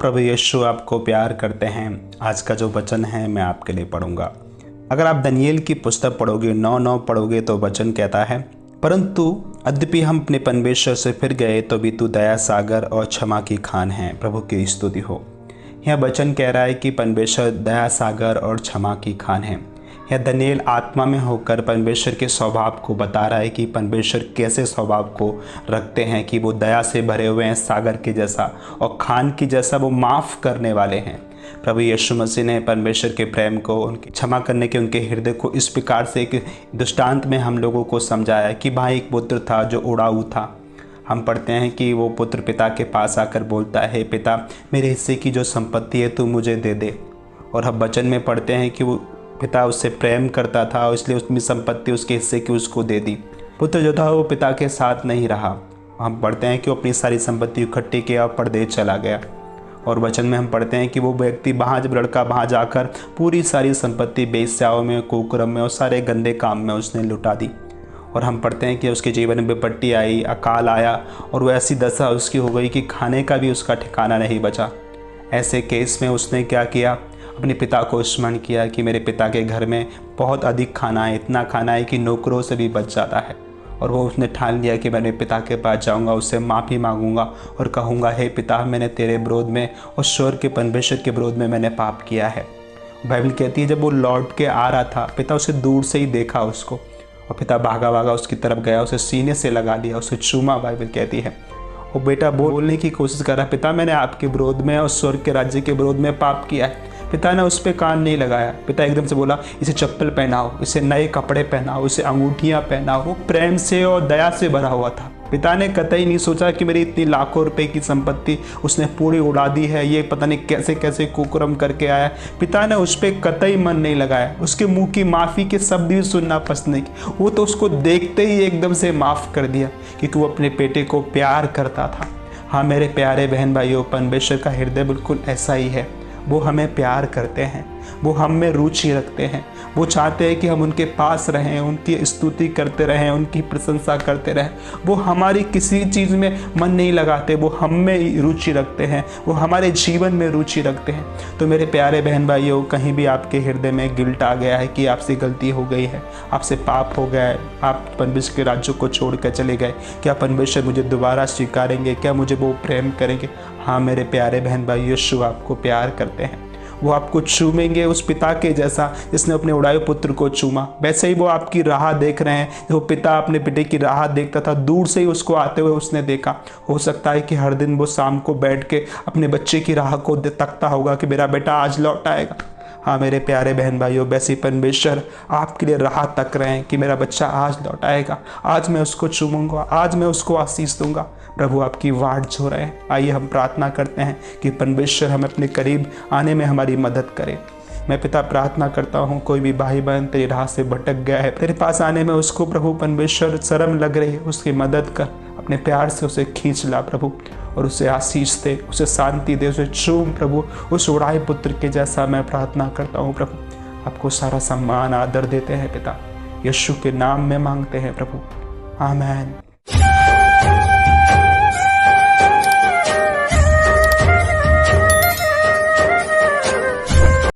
प्रभु यीशु आपको प्यार करते हैं। आज का जो वचन है मैं आपके लिए पढ़ूंगा। अगर आप दानियेल की पुस्तक पढ़ोगे 9:9 पढ़ोगे तो वचन कहता है, परंतु यद्यपि हम अपने परमेश्वर से फिर गए तो भी तू दया सागर और क्षमा की खान है। प्रभु की स्तुति हो। यह वचन कह रहा है कि परमेश्वर दया सागर और क्षमा की खान है। यह दानियेल आत्मा में होकर परमेश्वर के स्वभाव को बता रहा है कि परमेश्वर कैसे स्वभाव को रखते हैं, कि वो दया से भरे हुए हैं सागर के जैसा और खान की जैसा वो माफ़ करने वाले हैं। प्रभु यीशु मसीह ने परमेश्वर के प्रेम को, उनकी क्षमा करने के उनके हृदय को इस प्रकार से एक दृष्टांत में हम लोगों को समझाया कि भाई एक पुत्र था जो उड़ाऊ था। हम पढ़ते हैं कि वो पुत्र पिता के पास आकर बोलता है, पिता मेरे हिस्से की जो संपत्ति है तू मुझे दे दे। और हम वचन में पढ़ते हैं कि वो पिता उससे प्रेम करता था और इसलिए उसकी संपत्ति उसके हिस्से की उसको दे दी। पुत्र जो था वो पिता के साथ नहीं रहा। हम पढ़ते हैं कि वो अपनी सारी संपत्ति इकट्ठी किया और परदेश चला गया। और वचन में हम पढ़ते हैं कि वो व्यक्ति लड़का वहाँ जाकर पूरी सारी संपत्ति बेश्याओं में, कुकर्म में और सारे गंदे काम में उसने लुटा दी। और हम पढ़ते हैं कि उसके जीवन में विपत्ति आई, अकाल आया और वो ऐसी दशा उसकी हो गई कि खाने का भी उसका ठिकाना नहीं बचा। ऐसे केस में उसने क्या किया, अपने पिता को स्मरण किया कि मेरे पिता के घर में बहुत अधिक खाना है, इतना खाना है कि नौकरों से भी बच जाता है। और वो उसने ठान लिया कि मैं अपने पिता के पास जाऊंगा, उससे माफ़ी मांगूंगा और कहूँगा, हे पिता मैंने तेरे विरोध में और स्वर्ग के परमेश्वर के विरोध में मैंने पाप किया है। बाइबल कहती है जब वो लौट के आ रहा था, पिता उसे दूर से ही देखा उसको और पिता भागा भागा उसकी तरफ गया, उसे सीने से लगा लिया, उसे चूमा। बाइबल कहती है वो बेटा बोलने की कोशिश कर रहा, पिता मैंने आपके विरोध में और स्वर्ग के राज्य के विरोध में पाप किया है। पिता ने उस पर कान नहीं लगाया। पिता एकदम से बोला, इसे चप्पल पहनाओ, इसे नए कपड़े पहनाओ, इसे अंगूठियाँ पहनाओ। वो प्रेम से और दया से भरा हुआ था। पिता ने कतई नहीं सोचा कि मेरी इतनी लाखों रुपए की संपत्ति उसने पूरी उड़ा दी है, ये पता नहीं कैसे कैसे कुकर्म करके आया। पिता ने उस पर कतई मन नहीं लगाया। उसके मुंह की माफ़ी के शब्द भी सुनना पसंद नहीं किया। वो तो उसको देखते ही एकदम से माफ़ कर दिया क्योंकि वो अपने बेटे को प्यार करता था। हाँ मेरे प्यारे बहन भाइयों, परमेश्वर का हृदय बिल्कुल ऐसा ही है। वो हमें प्यार करते हैं, वो हम में रुचि रखते हैं। वो चाहते हैं कि हम उनके पास रहें, उनकी स्तुति करते रहें, उनकी प्रशंसा करते रहें। वो हमारी किसी चीज़ में मन नहीं लगाते, वो हम में रुचि रखते हैं, वो हमारे जीवन में रुचि रखते हैं। तो मेरे प्यारे बहन भाइयों, कहीं भी आपके हृदय में गिल्ट आ गया है कि आपसे गलती हो गई है, आपसे पाप हो गया है, आप परमेश्वर के राज्य को छोड़ कर चले गए, क्या परमेश्वर मुझे दोबारा स्वीकारेंगे, क्या मुझे वो प्रेम करेंगे? हाँ मेरे प्यारे बहन भाई, यीशु आपको प्यार करते हैं। वो आपको चूमेंगे उस पिता के जैसा जिसने अपने उड़ाए पुत्र को चूमा। वैसे ही वो आपकी राह देख रहे हैं। वो पिता अपने बेटे की राह देखता था, दूर से ही उसको आते हुए उसने देखा। हो सकता है कि हर दिन वो शाम को बैठ के अपने बच्चे की राह को तकता होगा कि मेरा बेटा आज लौट आएगा। हाँ मेरे प्यारे बहन भाइयों, वैसे परमेश्वर आपके लिए राह तक रहे हैं कि मेरा बच्चा आज लौट आएगा, आज मैं उसको चूमूंगा, आज मैं उसको आशीष दूंगा। प्रभु आपकी वाट जो रहे हैं। आइए हम प्रार्थना करते हैं कि परमेश्वर हमें अपने करीब आने में हमारी मदद करे। मैं पिता प्रार्थना करता हूँ, कोई भी भाई बहन तेरी राह से भटक गया है, तेरे पास आने में उसको प्रभु परमेश्वर शर्म लग रही है, उसकी मदद कर, अपने प्यार से उसे खींच ला प्रभु और उसे आशीष दे, उसे शांति दे, उसे चूम प्रभु, उस उड़ाए पुत्र के जैसा मैं प्रार्थना करता हूँ प्रभु। आपको सारा सम्मान आदर देते हैं पिता, यीशु के नाम में मांगते हैं प्रभु, आमीन।